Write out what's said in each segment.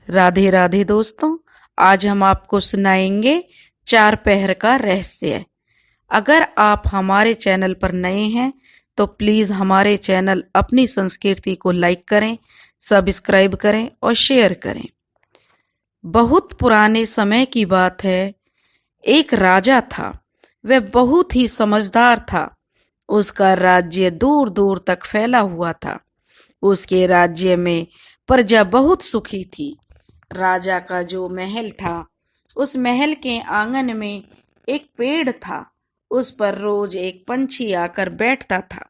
राधे राधे दोस्तों। आज हम आपको सुनाएंगे चार पहर का रहस्य। अगर आप हमारे चैनल पर नए हैं तो प्लीज हमारे चैनल अपनी संस्कृति को लाइक करें, सब्सक्राइब करें और शेयर करें। बहुत पुराने समय की बात है। एक राजा था। वह बहुत ही समझदार था। उसका राज्य दूर दूर तक फैला हुआ था। उसके राज्य में प्रजा बहुत सुखी थी। राजा का जो महल था, उस महल के आंगन में एक पेड़ था। उस पर रोज एक पंछी आकर बैठता था।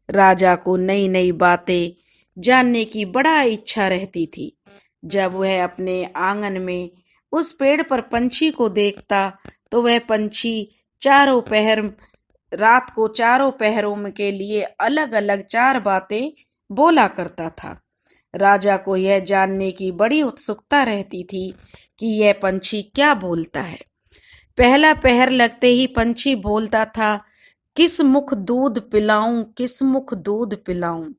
राजा को नई नई बातें जानने की बड़ा इच्छा रहती थी। जब वह अपने आंगन में उस पेड़ पर पंछी को देखता तो वह पंछी चारों पहर रात को चारों पहरों के लिए अलग अलग चार बातें बोला करता था। राजा को यह जानने की बड़ी उत्सुकता रहती थी कि यह पंछी क्या बोलता है। पहला पहर लगते ही पंछी बोलता था, किस मुख दूध पिलाऊं, किस मुख दूध पिलाऊं।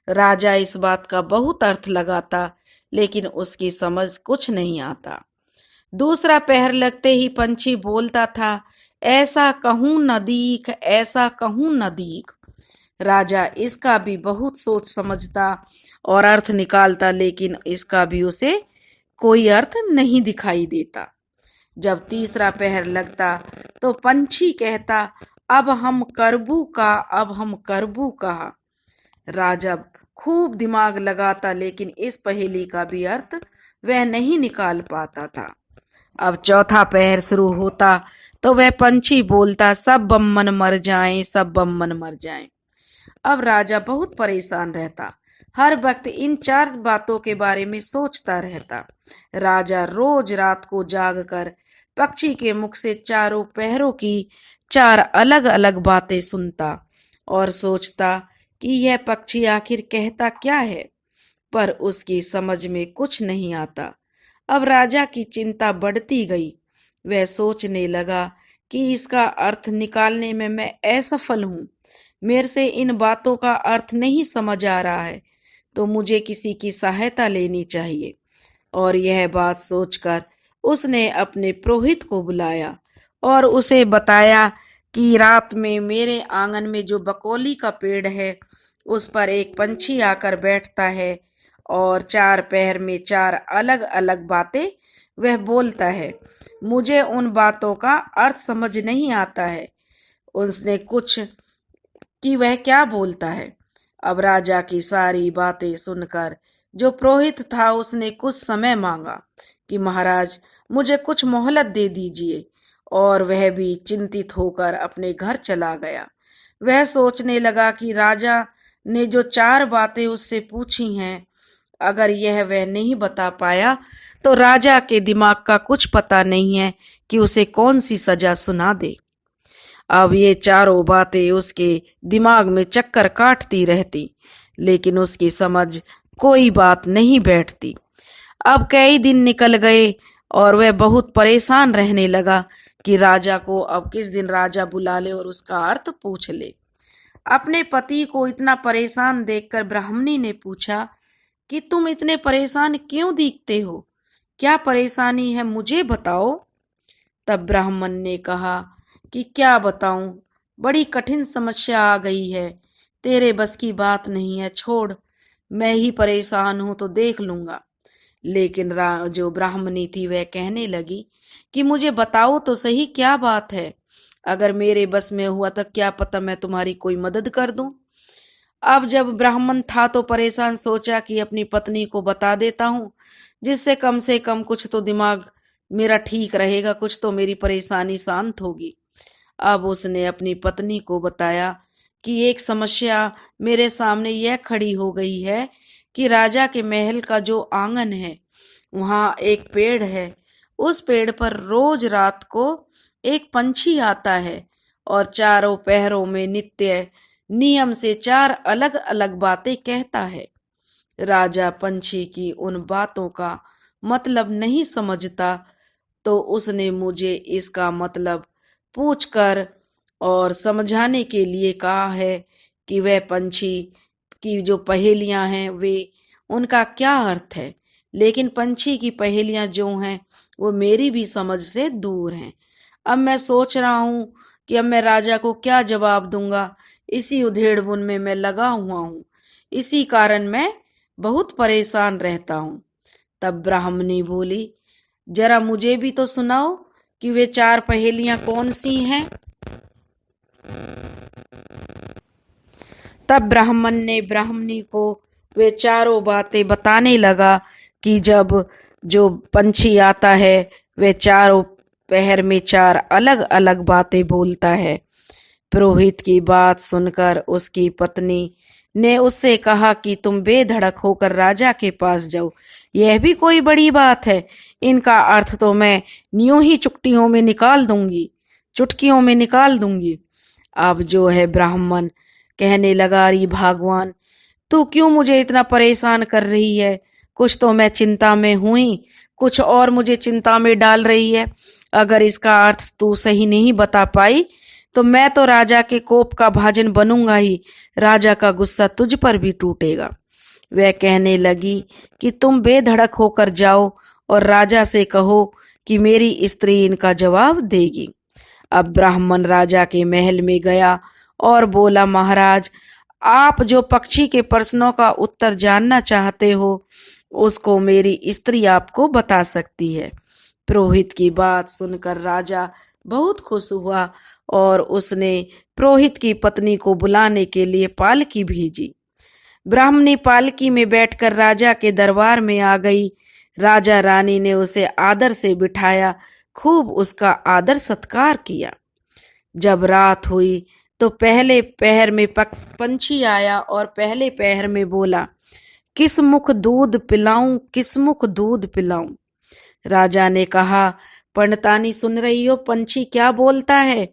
राजा इस बात का बहुत अर्थ लगाता, लेकिन उसकी समझ कुछ नहीं आता। दूसरा पहर लगते ही पंछी बोलता था, ऐसा कहूं न दीख, ऐसा कहूं न दीख। राजा इसका भी बहुत सोच समझता और अर्थ निकालता, लेकिन इसका भी उसे कोई अर्थ नहीं दिखाई देता। जब तीसरा पहर लगता तो पंछी कहता, अब हम करबू का, अब हम करबू कहा। राजा खूब दिमाग लगाता, लेकिन इस पहेली का भी अर्थ वह नहीं निकाल पाता था। अब चौथा पहर शुरू होता तो वह पंछी बोलता, सब बम्मन मर जाएं, सब बम्मन मर जाएं। अब राजा बहुत परेशान रहता। हर वक्त इन चार बातों के बारे में सोचता रहता। राजा रोज रात को जागकर पक्षी के मुख से चारों पहरों की चार अलग अलग बातें सुनता और सोचता कि यह पक्षी आखिर कहता क्या है, पर उसकी समझ में कुछ नहीं आता। अब राजा की चिंता बढ़ती गई। वह सोचने लगा कि इसका अर्थ निकालने में मैं असफल हूँ। मेरे से इन बातों का अर्थ नहीं समझ आ रहा है, तो मुझे किसी की सहायता लेनी चाहिए। और यह बात सोचकर उसने अपने पुरोहित को बुलाया और उसे बताया कि रात में मेरे आंगन में जो बकौली का पेड़ है, उस पर एक पंछी आकर बैठता है और चार पहर में चार अलग अलग बातें वह बोलता है। मुझे उन बातों का अर्थ समझ नहीं आता है। उसने कुछ कि वह क्या बोलता है। अब राजा की सारी बातें सुनकर जो पुरोहित था, उसने कुछ समय मांगा कि महाराज मुझे कुछ मोहलत दे दीजिए, और वह भी चिंतित होकर अपने घर चला गया। वह सोचने लगा कि राजा ने जो चार बातें उससे पूछी हैं, अगर यह वह नहीं बता पाया तो राजा के दिमाग का कुछ पता नहीं है कि उसे कौन सी सजा सुना दे। अब ये चारों बातें उसके दिमाग में चक्कर काटती रहती, लेकिन उसकी समझ कोई बात नहीं बैठती। अब कई दिन निकल गए और वह बहुत परेशान रहने लगा कि राजा को अब किस दिन राजा बुला ले और उसका अर्थ पूछ ले। अपने पति को इतना परेशान देखकर ब्राह्मणी ने पूछा कि तुम इतने परेशान क्यों दिखते हो? क्या परेशानी है, मुझे बताओ। तब ब्राह्मण ने कहा कि क्या बताऊं, बड़ी कठिन समस्या आ गई है। तेरे बस की बात नहीं है, छोड़, मैं ही परेशान हूं तो देख लूंगा। लेकिन जो ब्राह्मणी थी वह कहने लगी कि मुझे बताओ तो सही, क्या बात है। अगर मेरे बस में हुआ तो क्या पता मैं तुम्हारी कोई मदद कर दूं। अब जब ब्राह्मण था तो परेशान, सोचा कि अपनी पत्नी को बता देता हूँ, जिससे कम से कम कुछ तो दिमाग मेरा ठीक रहेगा, कुछ तो मेरी परेशानी शांत होगी। अब उसने अपनी पत्नी को बताया कि एक समस्या मेरे सामने यह खड़ी हो गई है कि राजा के महल का जो आंगन है, वहाँ एक पेड़ है। उस पेड़ पर रोज रात को एक पंछी आता है और चारों पहरों में नित्य नियम से चार अलग अलग बातें कहता है। राजा पंछी की उन बातों का मतलब नहीं समझता, तो उसने मुझे इसका मतलब पूछकर और समझाने के लिए कहा है कि वह पंछी की जो पहेलियां हैं वे उनका क्या अर्थ है। लेकिन पंछी की पहेलियां जो हैं वो मेरी भी समझ से दूर हैं। अब मैं सोच रहा हूँ कि अब मैं राजा को क्या जवाब दूंगा। इसी उधेड़बुन में मैं लगा हुआ हूँ। इसी कारण मैं बहुत परेशान रहता हूँ। तब ब्राह्मणी बोली, जरा मुझे भी तो सुनाओ कि वे 4 पहेलियां कौन सी हैं। तब ब्राह्मण ने ब्राह्मणी को वे चारों बातें बताने लगा कि जब जो पंछी आता है वे चारों पहर में 4 अलग अलग बातें बोलता है। पुरोहित की बात सुनकर उसकी पत्नी ने उससे कहा कि तुम बेधड़क होकर राजा के पास जाओ। यह भी कोई बड़ी बात है? इनका अर्थ तो मैं यूं ही चुटकियों में निकाल दूंगी। अब जो है ब्राह्मण कहने लगा, अरे भगवान, तू क्यों मुझे इतना परेशान कर रही है? कुछ तो मैं चिंता में हुई, कुछ और मुझे चिंता में डाल रही है। अगर इसका अर्थ तू सही नहीं बता पाई तो मैं तो राजा के कोप का भाजन बनूंगा ही। राजा का गुस्सा तुझ पर भी टूटेगा। वह कहने लगी कि तुम बेधड़क होकर जाओ और राजा से कहो कि मेरी स्त्री इनका जवाब देगी। अब ब्राह्मण राजा के महल में गया और बोला, महाराज, आप जो पक्षी के प्रश्नों का उत्तर जानना चाहते हो उसको मेरी स्त्री आपको बता सकती है। पुरोहित की बात सुनकर राजा बहुत खुश हुआ और उसने पुरोहित की पत्नी को बुलाने के लिए पालकी भेजी। ब्राह्मणी पालकी में बैठकर राजा के दरबार में आ गई। राजा रानी ने उसे आदर से बिठाया, खूब उसका आदर सत्कार किया। जब रात हुई तो पहले पहर में पंछी आया और पहले पहर में बोला, किस मुख दूध पिलाऊं, किस मुख दूध पिलाऊं। राजा ने कहा, पंडितानी सुन रही हो पंछी क्या बोलता है?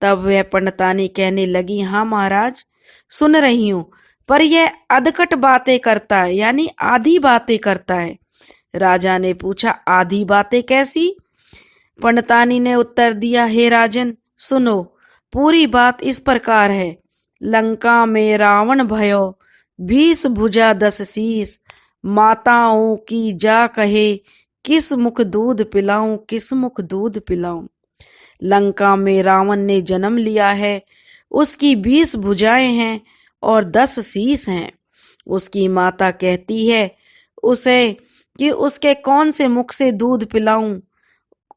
तब वह पंडितानी कहने लगी, हाँ महाराज, सुन रही हूं, पर यह अधकट बातें करता है, यानी आधी बातें करता है। राजा ने पूछा, आधी बातें कैसी? पंडितानी ने उत्तर दिया, हे राजन, सुनो, पूरी बात इस प्रकार है। लंका में रावण भयो, 20 भुजा 10 शीस, माताओं की जा कहे, किस मुख दूध पिलाऊं, किस मुख दूध पिलाऊं। लंका में रावण ने जन्म लिया है, उसकी 20 भुजाएं हैं और 10 शीस हैं। उसकी माता कहती है उसे कि उसके कौन से मुख से दूध पिलाऊं,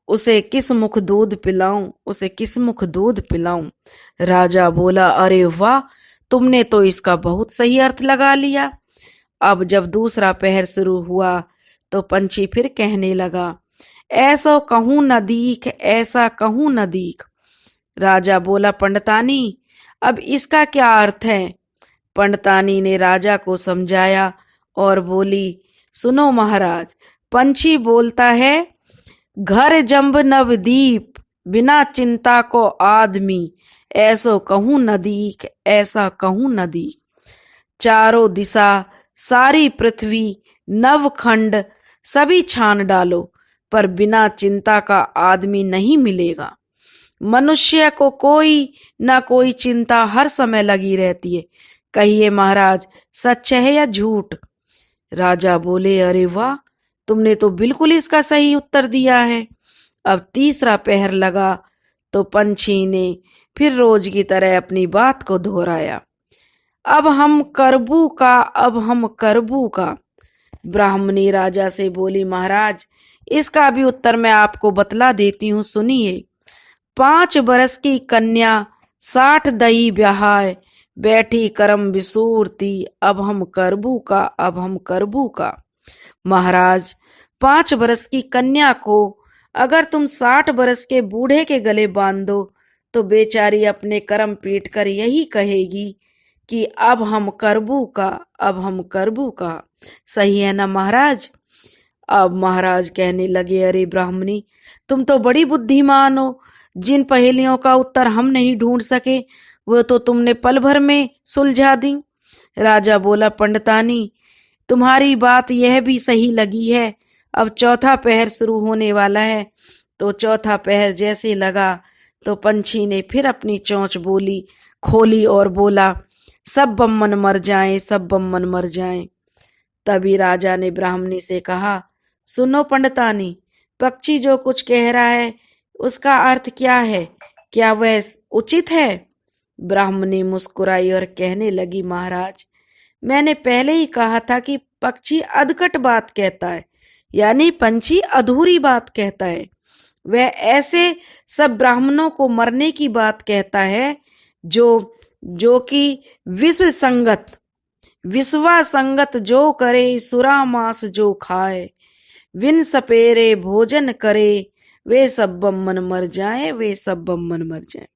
उसे किस मुख दूध पिलाऊं, उसे किस मुख दूध पिलाऊं। राजा बोला, अरे वाह, तुमने तो इसका बहुत सही अर्थ लगा लिया। अब जब दूसरा पहर शुरू हुआ तो पंछी फिर कहने लगा, ऐसा कहूं न दीख, ऐसा कहूं न दीख। राजा बोला, पंडितानी, अब इसका क्या अर्थ है? पंडितानी ने राजा को समझाया और बोली, सुनो महाराज, पंछी बोलता है, घर जंब नवदीप, बिना चिंता को आदमी, ऐसो कहूं न दीख, ऐसा कहूं न दीख। चारों दिशा, सारी पृथ्वी, नवखंड सभी छान डालो, पर बिना चिंता का आदमी नहीं मिलेगा। मनुष्य को कोई ना कोई चिंता हर समय लगी रहती है। कहिए महाराज, सच है या झूठ? राजा बोले, अरे वाह, तुमने तो बिल्कुल इसका सही उत्तर दिया है। अब तीसरा पहर लगा तो पंछी ने फिर रोज की तरह अपनी बात को दोहराया, अब हम करबू का, अब हम करबू का। ब्राह्मणी राजा से बोली, महाराज, इसका भी उत्तर मैं आपको बतला देती हूँ, सुनिए। 5 बरस की कन्या 60 दही ब्याहाय, बैठी करम विसूरती, अब हम करबू का, अब हम करबू का। महाराज, 5 बरस की कन्या को अगर तुम 60 बरस के बूढ़े के गले बांध दो तो बेचारी अपने कर्म पीट कर यही कहेगी कि अब हम करबू का, अब हम करबू का। सही है ना महाराज? अब महाराज कहने लगे, अरे ब्राह्मणी, तुम तो बड़ी बुद्धिमान हो। जिन पहेलियों का उत्तर हम नहीं ढूंढ सके वो तो तुमने पल भर में सुलझा दी। राजा बोला, पंडितानी, तुम्हारी बात यह भी सही लगी है। अब चौथा पहर शुरू होने वाला है। तो चौथा पहर जैसे लगा तो पंछी ने फिर अपनी चोंच खोली और बोला, सब बम्मन मर जाएं, सब बम्मन मर जाएं। तभी राजा ने ब्राह्मणी से कहा, सुनो पंडितानी, पक्षी जो कुछ कह रहा है उसका अर्थ क्या है? क्या वह उचित है? ब्राह्मणी मुस्कुराई और कहने लगी, महाराज, मैंने पहले ही कहा था कि पक्षी अधकट बात कहता है, यानी पंछी अधूरी बात कहता है। वह ऐसे सब ब्राह्मणों को मरने की बात कहता है जो कि विश्वा संगत जो करे, सुरा मांस जो खाए, विन सपेरे भोजन करे, वे सब बम्मन मर जाए, वे सब बम्मन मर जाए।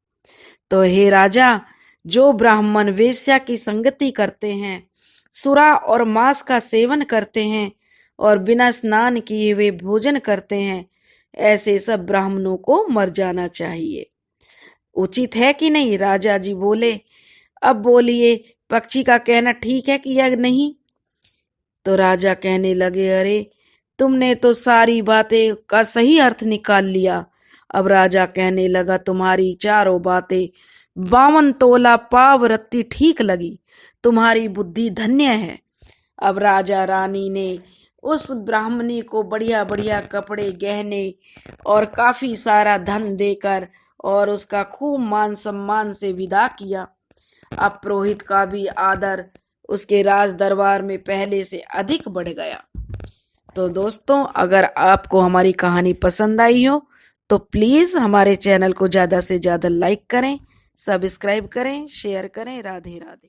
तो हे राजा, जो ब्राह्मण वेश्या की संगति करते हैं, सुरा और मांस का सेवन करते हैं और बिना स्नान किए हुए भोजन करते हैं, ऐसे सब ब्राह्मणों को मर जाना चाहिए। उचित है कि नहीं? राजा जी बोले। अब बोलिए, पक्षी का कहना ठीक है कि या नहीं? तो राजा कहने लगे, अरे तुमने तो सारी बातें का सही अर्थ निकाल लिया। अब राजा कहने लगा, तुम्हारी चारों बातें 52 तोला पाव रत्ती ठीक लगी, तुम्हारी बुद्धि धन्य है। अब राजा रानी ने उस ब्राह्मणी को बढ़िया बढ़िया कपड़े, गहने और काफी सारा धन देकर और उसका खूब मान सम्मान से विदा किया। अब पुरोहित का भी आदर उसके राज दरबार में पहले से अधिक बढ़ गया। तो दोस्तों, अगर आपको हमारी कहानी पसंद आई हो तो प्लीज हमारे चैनल को ज्यादा से ज्यादा लाइक करें, सब्सक्राइब करें, शेयर करें। राधे राधे।